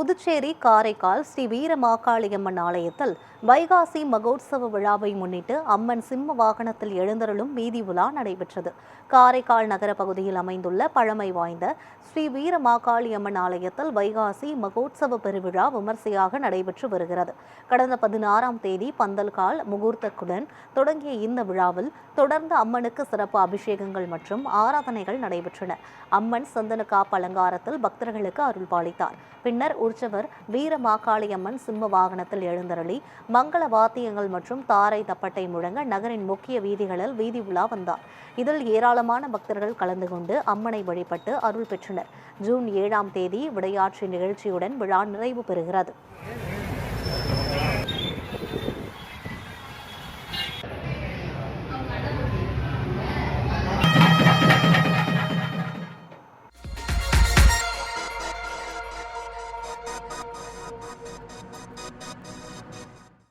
புதுச்சேரி காரைக்கால் ஸ்ரீ வீரமாகாளியம்மன் ஆலயத்தில் வைகாசி மகோத்சவ விழாவை முன்னிட்டு அம்மன் சிம்ம வாகனத்தில் எழுந்தருளும் வீதி உலா நடைபெற்றது. காரைக்கால் நகர பகுதியில் அமைந்துள்ள பழமை வாய்ந்த ஸ்ரீ வீரமாகாளியம்மன் ஆலயத்தில் வைகாசி மகோத்சவ பெருவிழா விமர்சையாக நடைபெற்று வருகிறது. கடந்த 16ஆம் தேதி பந்தல்கால் முகூர்த்தத்துடன் தொடங்கிய இந்த விழாவில் தொடர்ந்து அம்மனுக்கு சிறப்பு அபிஷேகங்கள் மற்றும் ஆராதனைகள் நடைபெற்றன. அம்மன் சந்தன காப்பு அலங்காரத்தில் பக்தர்களுக்கு அருள் பாலித்தார். பின்னர் உற்சவர் வீரமாகாளியம்மன் சிம்ம வாகனத்தில் எழுந்தருளி மங்கள வாத்தியங்கள் மற்றும் தாரை தப்பட்டை முழங்க நகரின் முக்கிய வீதிகளில் வீதி உலா வந்தார். இதில் ஏராளமான பக்தர்கள் கலந்து கொண்டு அம்மனை வழிபட்டு அருள் பெற்றனர். ஜூன் 7ஆம் தேதி விடையாட்சி நிகழ்ச்சியுடன் விழா நிறைவு பெறுகிறது.